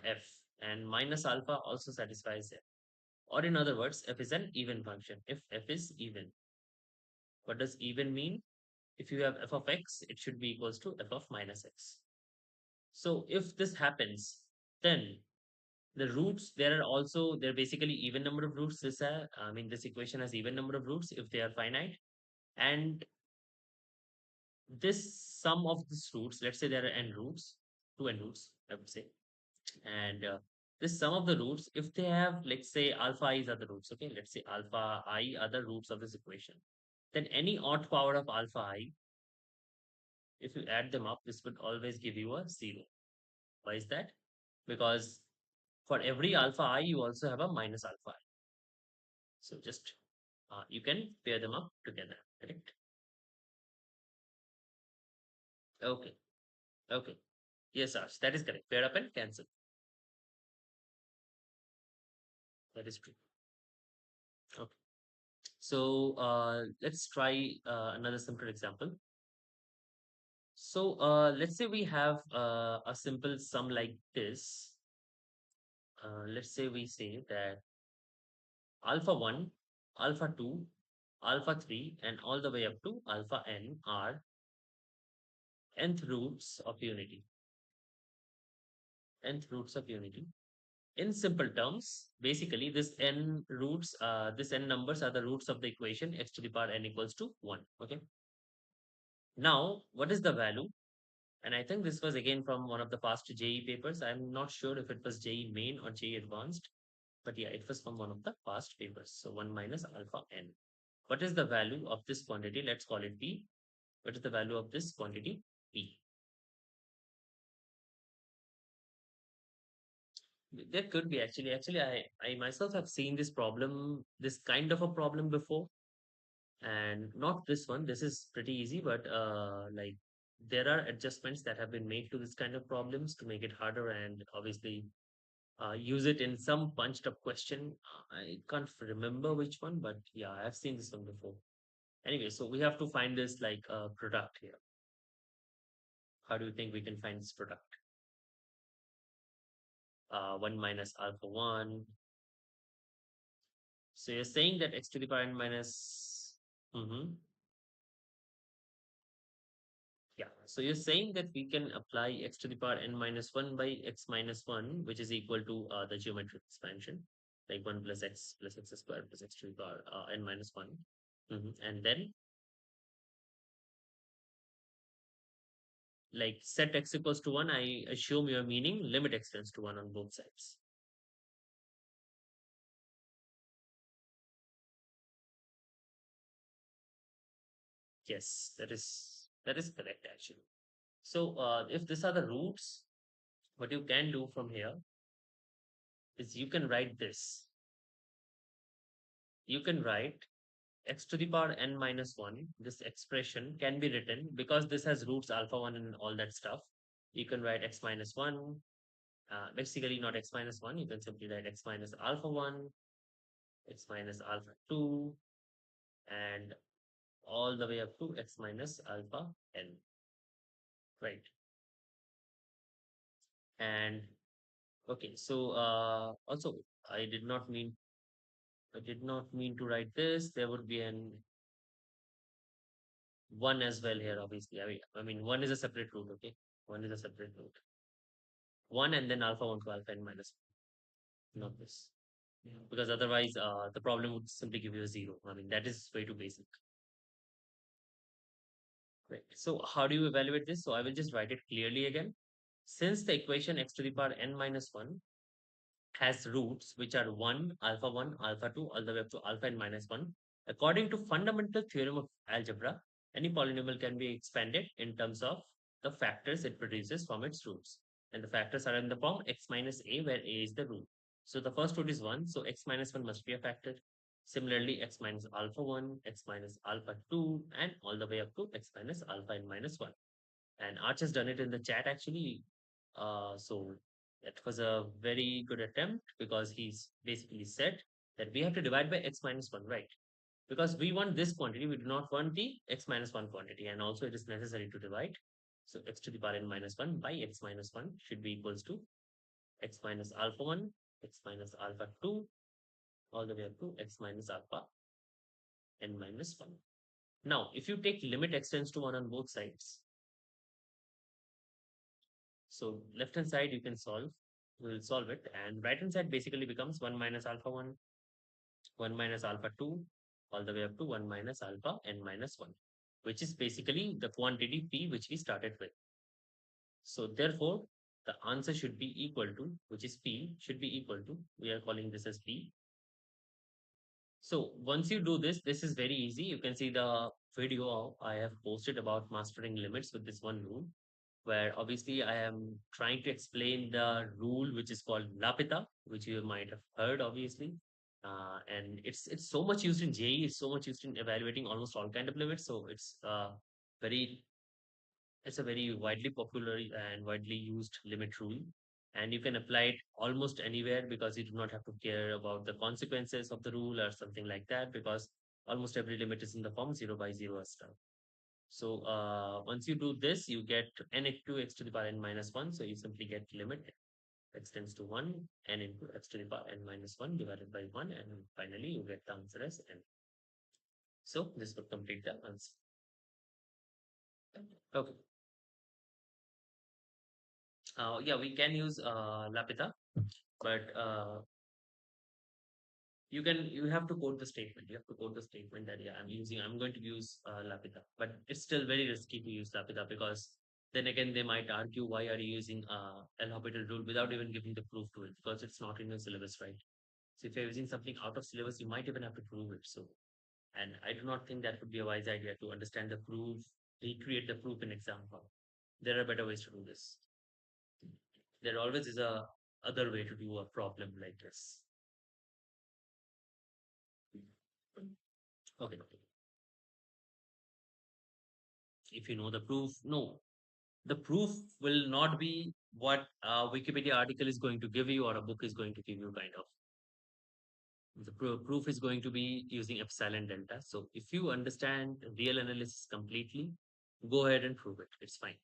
f and minus alpha also satisfies f. Or in other words, f is an even function. If f is even, what does even mean? If you have f of x, it should be equals to f of minus x. So if this happens, then The roots, there are basically even number of roots. This equation has even number of roots if they are finite. And this sum of these roots, let's say there are n roots, two n roots, I would say. And this sum of the roots, if they have, let's say alpha i's are the roots, okay? Let's say alpha I are the roots of this equation. Then any odd power of alpha I, if you add them up, this would always give you a zero. Why is that? Because for every alpha I, you also have a minus alpha I. So just you can pair them up together, correct? Okay, okay. Yes, Arsh, that is correct. Pair up and cancel. That is true. Okay. So let's try another simple example. So let's say we have a simple sum like this. Let's say we say that alpha 1, alpha 2, alpha 3, and all the way up to alpha n are nth roots of unity. Nth roots of unity. In simple terms, basically this n numbers are the roots of the equation x to the power n equals to 1. Okay. Now, what is the value? And I think this was again from one of the past JE papers. I'm not sure if it was JE main or JE advanced, but yeah, it was from one of the past papers. So 1 minus alpha n. What is the value of this quantity? Let's call it P. What is the value of this quantity? P. There could be actually, I myself have seen this problem, this kind of a problem before, and not this one. This is pretty easy, but like there are adjustments that have been made to this kind of problems to make it harder and obviously use it in some punched up question. I can't remember which one, but yeah, I've seen this one before. Anyway, so we have to find this like product here. How do you think we can find this product? 1 minus alpha 1. So you're saying that x to the power n minus. Mhm. Yeah. So you're saying that we can apply x to the power n minus 1 by x minus 1, which is equal to the geometric expansion, like 1 plus x squared plus x to the power n minus 1. And then like set x equals to 1, I assume you're meaning limit x tends to 1 on both sides. Yes, that is correct actually. So if these are the roots, what you can do from here is you can write this. You can write x to the power n minus 1. This expression can be written because this has roots alpha 1 and all that stuff. You can write x minus 1. Basically, not x minus 1. You can simply write x minus alpha 1, x minus alpha 2, and all the way up to x minus alpha n. Right. And okay, so also I did not mean to write this. There would be an one as well here, obviously. I mean, one is a separate root, okay? One is a separate root. One and then alpha 1 to alpha n minus 1, not this. Because otherwise, the problem would simply give you a zero. I mean, that is way too basic. Right. So how do you evaluate this? So I will just write it clearly again. Since the equation x to the power n minus 1 has roots which are 1, alpha 1, alpha 2, all the way up to alpha n minus 1. According to fundamental theorem of algebra, any polynomial can be expanded in terms of the factors it produces from its roots. And the factors are in the form x minus a, where a is the root. So the first root is 1, so x minus 1 must be a factor. Similarly, x minus alpha 1, x minus alpha 2, and all the way up to x minus alpha n minus 1. And Arch has done it in the chat actually. So that was a very good attempt because he's basically said that we have to divide by x minus 1, right? Because we want this quantity, we do not want the x minus 1 quantity, and also it is necessary to divide. So x to the power n minus 1 by x minus 1 should be equals to x minus alpha 1, x minus alpha 2, all the way up to x minus alpha n minus 1. Now, if you take limit x tends to 1 on both sides, so left hand side you can solve. We'll solve it. And right hand side basically becomes 1 minus alpha 1, 1 minus alpha 2, all the way up to 1 minus alpha n minus 1, which is basically the quantity p which we started with. So therefore, the answer should be equal to, which is p, should be equal to, we are calling this as p. So once you do this, this is very easy. You can see the video I have posted about mastering limits with this one rule, where obviously I am trying to explain the rule which is called Lapita, which you might have heard obviously. And it's so much used in JE, it's so much used in evaluating almost all kind of limits. So very it's a very widely popular and widely used limit rule. And you can apply it almost anywhere because you do not have to care about the consequences of the rule or something like that, because almost every limit is in the form 0 by 0 stuff. So once you do this, you get n into x to the power n minus 1. So you simply get limit x tends to 1, n into x to the power n minus 1 divided by 1. And finally, you get the answer as n. So this would complete the answer. Okay. Yeah, we can use Lapita, but you have to quote the statement. You have to quote the statement that, yeah, I'm going to use Lapita, but it's still very risky to use Lapita, because then again they might argue, why are you using L'Hopital rule without even giving the proof to it, because it's not in your syllabus, right? So if you're using something out of syllabus, you might even have to prove it. So, and I do not think that would be a wise idea to understand the proof, recreate the proof in exam hall. There are better ways to do this. There always is a other way to do a problem like this. Okay. If you know the proof, no. The proof will not be what a Wikipedia article is going to give you or a book is going to give you, kind of. The proof is going to be using epsilon delta. So if you understand real analysis completely, go ahead and prove it. It's fine.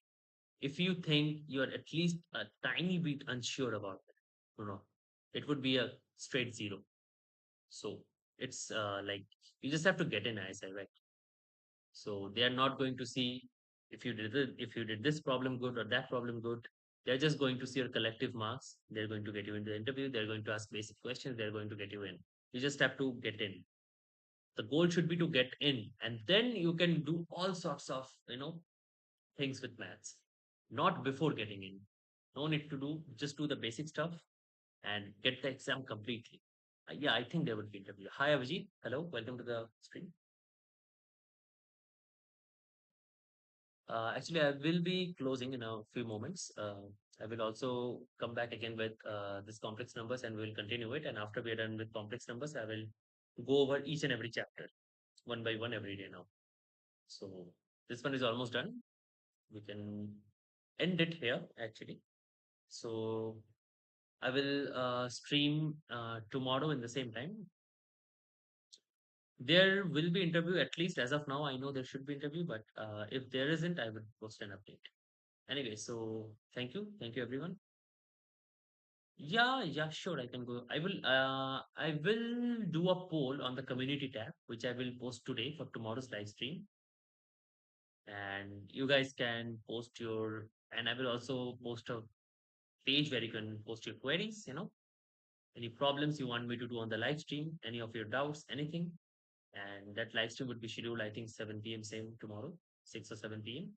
If you think you're at least a tiny bit unsure about it, no, it would be a straight zero. So it's like you just have to get an ISI, right? So they are not going to see if you did this problem good or that problem good. They're just going to see your collective marks. They're going to get you into the interview. They're going to ask basic questions. They're going to get you in. You just have to get in. The goal should be to get in, and then you can do all sorts of things with maths. Not before getting in. No need to do. Just do the basic stuff and get the exam completely. Yeah, I think there would be interview. Hi, Avijit. Hello, welcome to the stream. Actually, I will be closing in a few moments. I will also come back again with this complex numbers and we'll continue it. And after we are done with complex numbers, I will go over each and every chapter one by one every day now. So this one is almost done. We can end it here actually. So I will stream tomorrow in the same time. There will be interview, at least as of now. I know there should be interview, but if there isn't, I will post an update. Anyway, so thank you everyone. Yeah, sure, I can go. I will do a poll on the community tab, which I will post today for tomorrow's live stream. And you guys can post your, and I will also post a page where you can post your queries, any problems you want me to do on the live stream, any of your doubts, anything. And that live stream would be scheduled, I think, 7 p.m. same tomorrow, 6 or 7 p.m.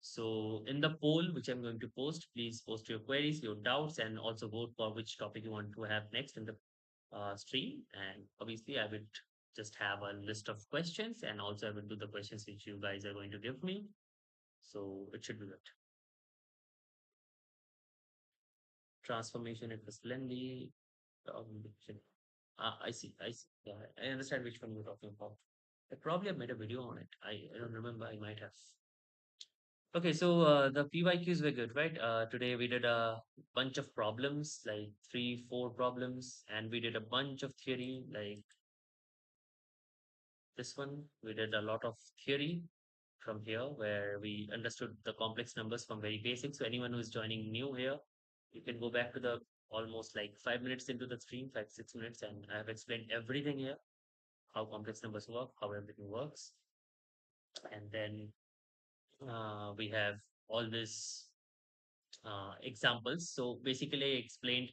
So in the poll, which I'm going to post, please post your queries, your doubts, and also vote for which topic you want to have next in the stream. And obviously, I would just have a list of questions, and also I will do the questions which you guys are going to give me. So it should be good. Transformation, it was lengthy. I see. Yeah, I understand which one you're talking about. I probably have made a video on it. I don't remember. I might have. Okay, so the PYQs were good, right? Today we did a bunch of problems, like 3, 4 problems, and we did a bunch of theory, like this one. We did a lot of theory from here, where we understood the complex numbers from very basic. So anyone who is joining new here, you can go back to the almost like 5 minutes into the stream, 5, 6 minutes, and I have explained everything here, how complex numbers work, how everything works, and then we have all this examples. So basically, I explained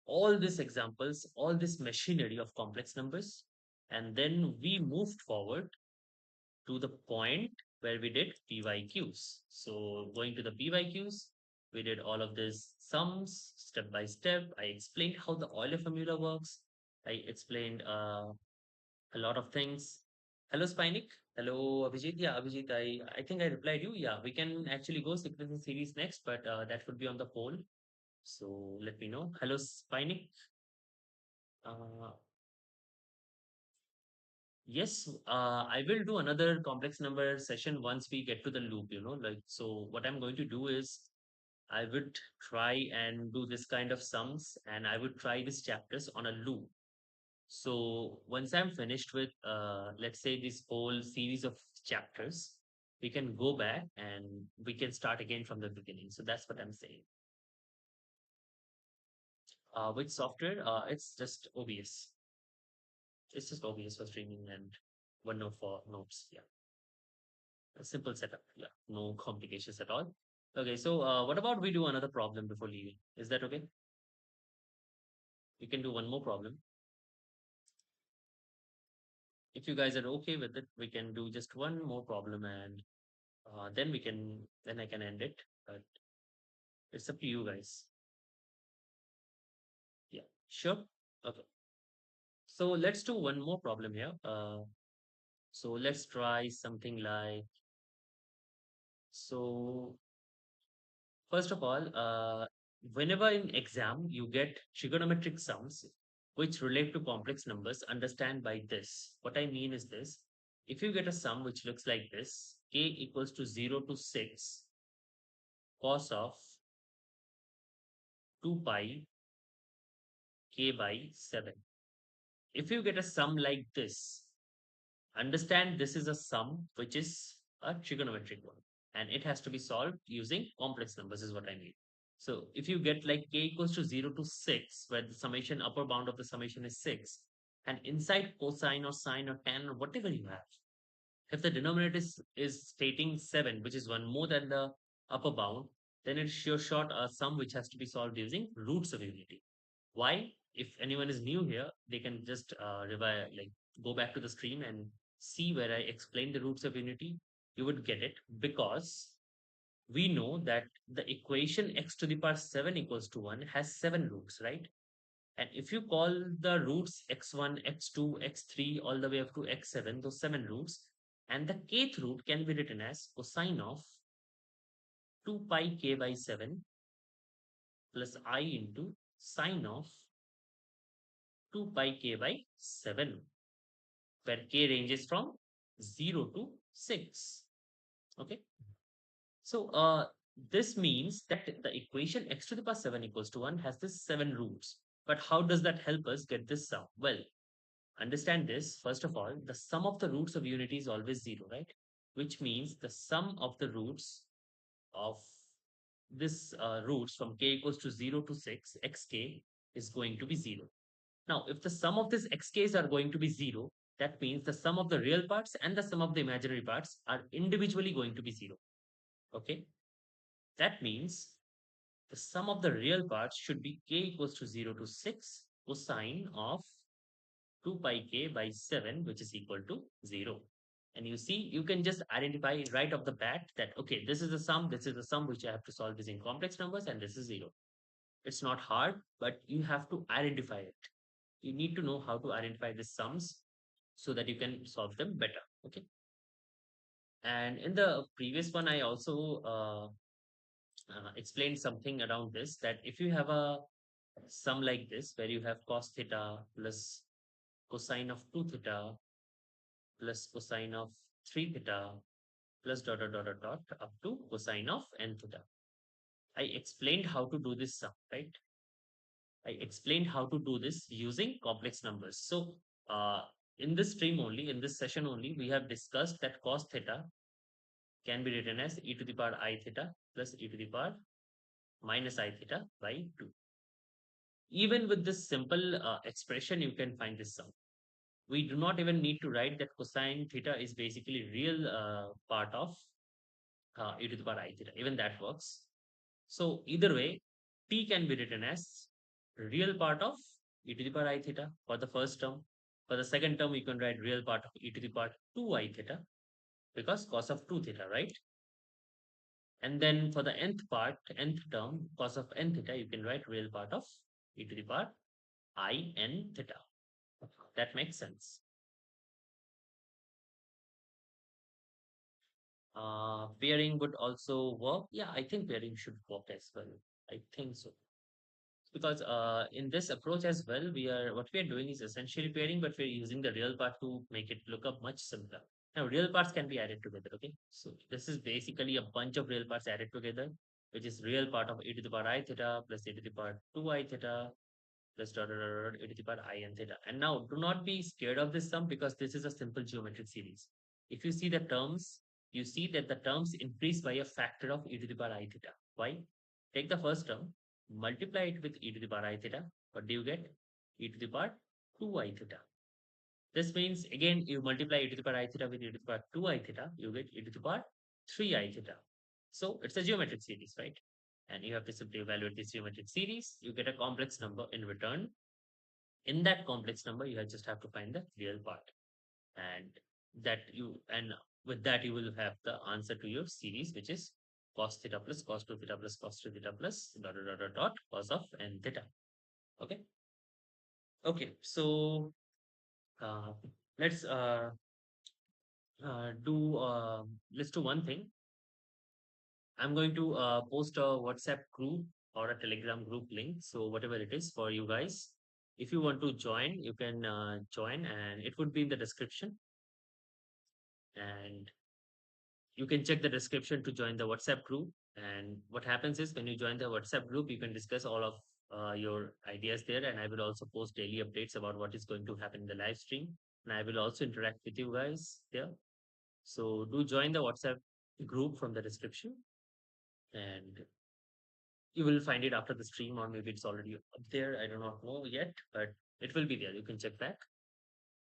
all these examples, all this machinery of complex numbers, and then we moved forward to the point where we did PYQs. So going to the PYQs, we did all of these sums step by step. I explained how the Euler formula works. I explained a lot of things. Hello, Spinic. Hello, Abhijit. Yeah, Abhijit, I think I replied you. Yeah, we can actually go sequence series next, but that would be on the poll. So let me know. Hello, Spinic. Uh, yes, I will do another complex number session once we get to the loop, like, so what I'm going to do is I would try and do this kind of sums and I would try these chapters on a loop. So once I'm finished with, let's say, this whole series of chapters, we can go back and we can start again from the beginning. So that's what I'm saying. With software, it's just OBS. It's just OBS for streaming and OneNote for notes. Yeah, a simple setup. Yeah, no complications at all. Okay, so what about we do another problem before leaving? Is that okay? We can do one more problem. If you guys are okay with it, we can do just one more problem and then I can end it. But it's up to you guys. Yeah, sure. Okay. So let's do one more problem here. So let's try something like, so first of all, whenever in exam you get trigonometric sums which relate to complex numbers, understand by this. What I mean is this. If you get a sum which looks like this, k equals to 0 to 6 cos of 2 pi k by 7. If you get a sum like this, understand this is a sum which is a trigonometric one and it has to be solved using complex numbers, is what I mean. So if you get like k equals to 0 to 6, where the summation upper bound of the summation is 6, and inside cosine or sine or tan or whatever you have, if the denominator is stating 7, which is one more than the upper bound, then it's sure short a sum which has to be solved using roots of unity. Why? If anyone is new here, they can just like go back to the stream and see where I explain the roots of unity. You would get it because we know that the equation x to the power 7 equals to 1 has 7 roots, right? And if you call the roots x1, x2, x3, all the way up to x7, those 7 roots, and the kth root can be written as cosine of 2 pi k by 7 plus I into sine of 2 pi k by 7, where k ranges from 0 to 6. Okay. So this means that the equation x to the power 7 equals to 1 has this 7 roots. But how does that help us get this sum? Well, understand this. First of all, the sum of the roots of unity is always 0, right? Which means the sum of the roots of this roots from k equals to 0 to 6, xk, is going to be 0. Now, if the sum of these xk's are going to be 0, that means the sum of the real parts and the sum of the imaginary parts are individually going to be 0. Okay? That means the sum of the real parts should be k equals to 0 to 6 cosine of 2 pi k by 7, which is equal to 0. And you see, you can just identify right off the bat that, okay, this is the sum which I have to solve using complex numbers, and this is 0. It's not hard, but you have to identify it. You need to know how to identify the sums so that you can solve them better. Okay. And in the previous one, I also explained something around this, that if you have a sum like this, where you have cos theta plus cosine of 2 theta plus cosine of 3 theta plus dot dot dot dot dot up to cosine of n theta. I explained how to do this sum, right? I explained how to do this using complex numbers. So in this stream only, in this session only, we have discussed that cos theta can be written as e to the power I theta plus e to the power minus I theta by 2. Even with this simple expression, you can find this sum. We do not even need to write that cosine theta is basically real part of e to the power I theta. Even that works. So either way, t can be written as real part of e to the power I theta for the first term. For the second term, you can write real part of e to the power 2 I theta because cos of 2 theta, right? And then for the nth part, nth term, cos of n theta, you can write real part of e to the power I n theta. That makes sense. Pairing would also work. Yeah, I think pairing should work as well. I think so. Because in this approach as well, what we are doing is essentially pairing, but we're using the real part to make it look up much simpler. Now, real parts can be added together. Okay, so this is basically a bunch of real parts added together, which is real part of e to the power I theta plus e to the power 2 I theta plus dot dot dot dot e to the power I n theta. And now, do not be scared of this sum because this is a simple geometric series. If you see the terms, you see that the terms increase by a factor of e to the power I theta. Why? Take the first term, multiply it with e to the power I theta. What do you get? E to the power 2 I theta. This means again you multiply e to the power I theta with e to the power 2 I theta, you get e to the power 3 I theta. So it's a geometric series, right? And you have to simply evaluate this geometric series. You get a complex number in return. In that complex number, you just have to find the real part. And and with that you will have the answer to your series, which is cos theta plus cos 2 theta plus cos 3 theta plus dot dot dot dot dot cos of n theta. Okay. Okay. So uh, let's do let's do one thing. I'm going to post a WhatsApp group or a Telegram group link. So whatever it is for you guys, if you want to join, you can join, and it would be in the description. And you can check the description to join the WhatsApp group. And what happens is when you join the WhatsApp group, you can discuss all of your ideas there. And I will also post daily updates about what is going to happen in the live stream. And I will also interact with you guys there. So do join the WhatsApp group from the description. And you will find it after the stream, or maybe it's already up there. I do not know yet, but it will be there. You can check back.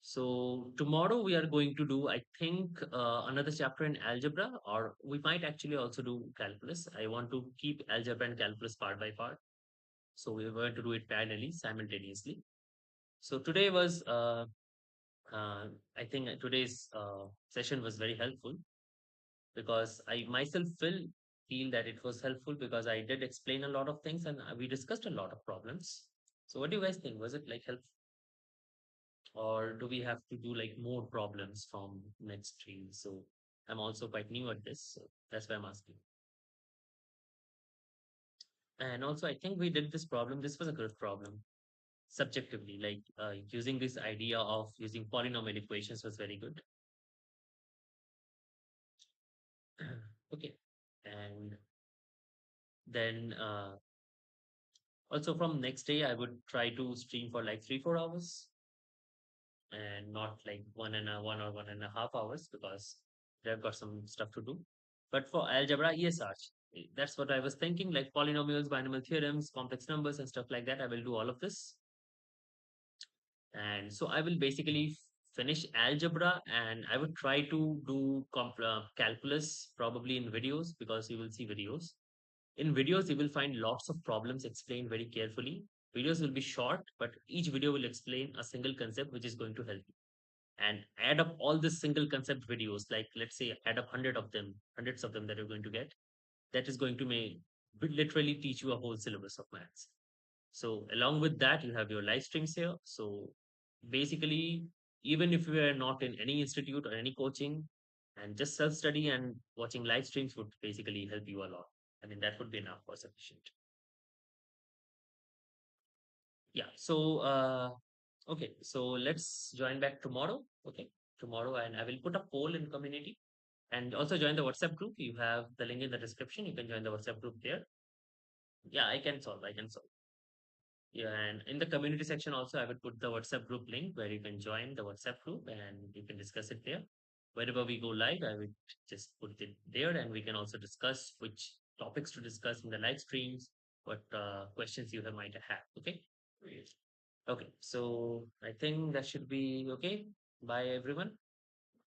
So tomorrow we are going to do, I think, another chapter in algebra, or we might actually also do calculus. I want to keep algebra and calculus part by part. So we're going to do it parallelly, simultaneously. So today was, uh, I think today's session was very helpful because I myself feel that it was helpful because I did explain a lot of things and we discussed a lot of problems. So what do you guys think? Was it like helpful? Or do we have to do like more problems from next stream? So I'm also quite new at this, so that's why I'm asking. And also, I think we did this problem. This was a good problem subjectively, like using this idea of using polynomial equations was very good. Okay. And then also from next day, I would try to stream for like 3-4 hours and not like 1 or 1.5 hours because they've got some stuff to do. But for algebra, yes, Arch, that's what I was thinking, like polynomials, binomial theorems, complex numbers, and stuff like that. I will do all of this. And so I will basically finish algebra and I would try to do calculus probably in videos because you will see videos. In videos, you will find lots of problems explained very carefully. Videos will be short, but each video will explain a single concept which is going to help you. And add up all the single concept videos, like let's say add up hundreds of them that you're going to get. That is going to make literally teach you a whole syllabus of maths. So along with that, you have your live streams here. So basically, even if you are not in any institute or any coaching, and just self-study and watching live streams would basically help you a lot. I mean, that would be enough or sufficient. Yeah. So okay. So let's join back tomorrow. Okay. Tomorrow, and I will put a poll in community. And also join the WhatsApp group. You have the link in the description. You can join the WhatsApp group there. Yeah, I can solve. I can solve. Yeah, and in the community section also, I would put the WhatsApp group link where you can join the WhatsApp group and you can discuss it there. Whenever we go live, I would just put it there, and we can also discuss which topics to discuss in the live streams, what questions you might have. Okay. Okay. So I think that should be okay. Bye, everyone.